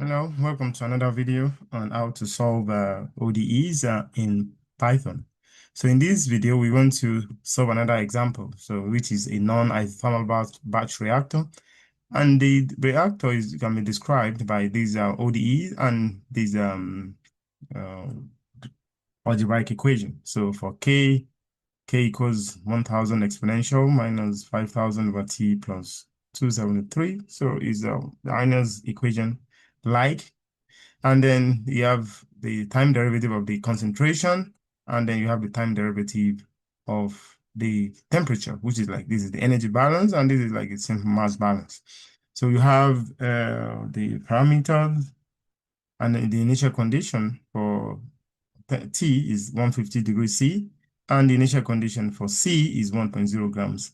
Hello, welcome to another video on how to solve ODEs in Python. So in this video, we want to solve another example, which is a non-isothermal batch reactor. And the reactor can be described by these ODEs and these uh, algebraic equation. So for K equals 1000 exponential minus 5000 over T plus 273. So is the Arrhenius equation like. And then you have the time derivative of the concentration, and then you have the time derivative of the temperature, which is like this is the energy balance, and this is like a simple mass balance. So you have the parameters, and then the initial condition for T is 150 degrees C, and the initial condition for C is 1.0 grams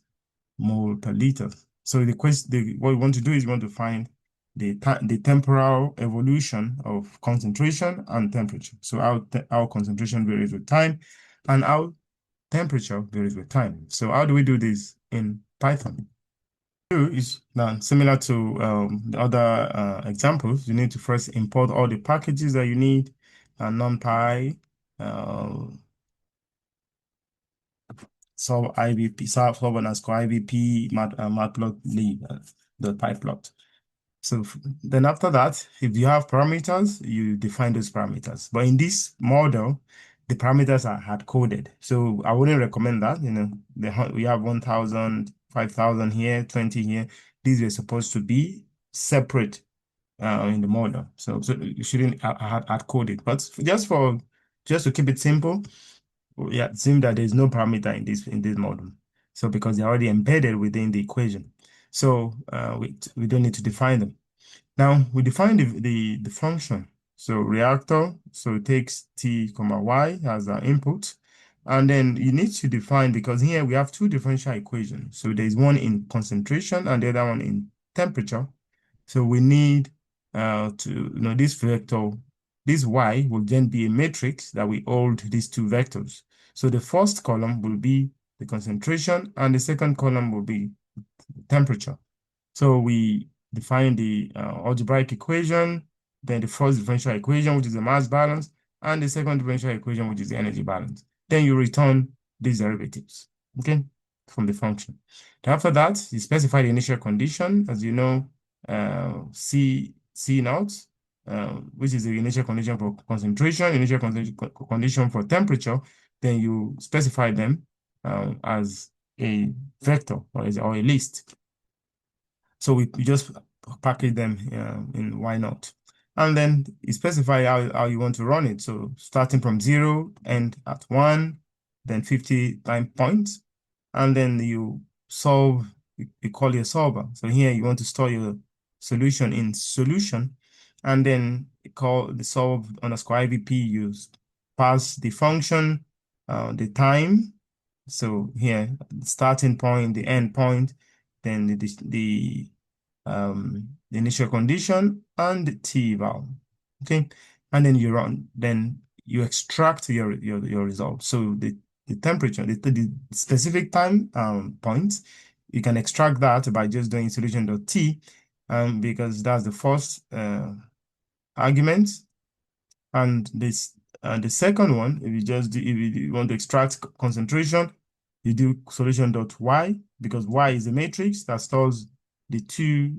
mole per liter. So what we want to do is we want to find the temporal evolution of concentration and temperature. So how concentration varies with time and how temperature varies with time. So how do we do this in Python? Is now similar to the other examples. You need to first import all the packages that you need, NumPy, solve IVP, solve underscore IVP, matplotlib, the pyplot. So then after that, if you have parameters, you define those parameters. But in this model, the parameters are hard-coded. So I wouldn't recommend that. We have 1000, 5000 here, 20 here. These are supposed to be separate in the model. So you shouldn't hard-code it. But just to keep it simple, yeah, it seems that there's no parameter in this model. So because they're already embedded within the equation. So we don't need to define them. Now we define the function. So reactor, so it takes T, Y as our input. And then you need to define, because here we have two differential equations. So there's one in concentration and the other one in temperature. So we need this vector, this Y will then be a matrix that we hold these two vectors. So the first column will be the concentration and the second column will be temperature. So we define the algebraic equation, then the first differential equation, which is the mass balance, and the second differential equation, which is the energy balance. Then you return these derivatives, okay, from the function. Then after that, you specify the initial condition, as you know, C naught, which is the initial condition for concentration, initial condition for temperature. Then you specify them as a vector or a list. So we just package them in why not. And then you specify how you want to run it. So starting from 0, end at 1, then 50 time points. And then you solve, you call your solver. So here you want to store your solution in solution. And then you call the solve underscore IVP, you pass the function, the time. So here, the starting point, the end point, then the initial condition and the T value. Okay, and then you run. Then you extract your result. So the temperature, the specific time point, you can extract that by just doing solution.t, because that's the first argument, and the second one, if you want to extract concentration, you do solution.y, because y is a matrix that stores the two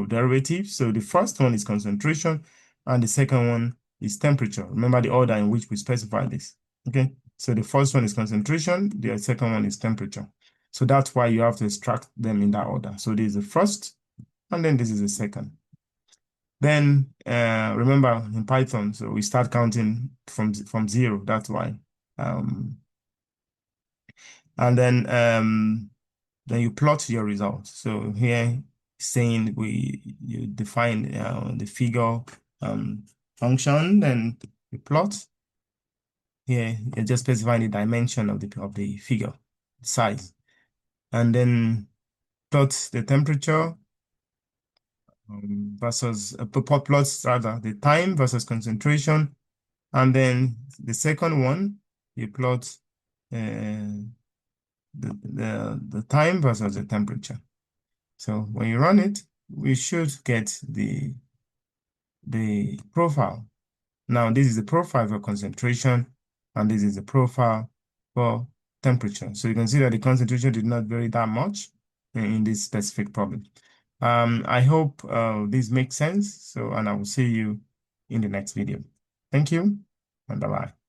derivatives. So the first one is concentration, and the second one is temperature. Remember the order in which we specify this. Okay, so the first one is concentration, the second one is temperature. So that's why you have to extract them in that order. So this is the first, and then this is the second. Then remember in Python, so we start counting from 0. That's why. And then you plot your results. So here saying you define the figure function, then you plot. Here you're just specifying the dimension of the figure size, and then plot the temperature versus plots rather the time versus concentration, and then the second one you plot the time versus the temperature. So when you run it, we should get the the profile. Now, this is the profile for concentration, and this is the profile for temperature. So you can see that the concentration did not vary that much in this specific problem. I hope this makes sense. So, and I will see you in the next video. Thank you, and bye-bye.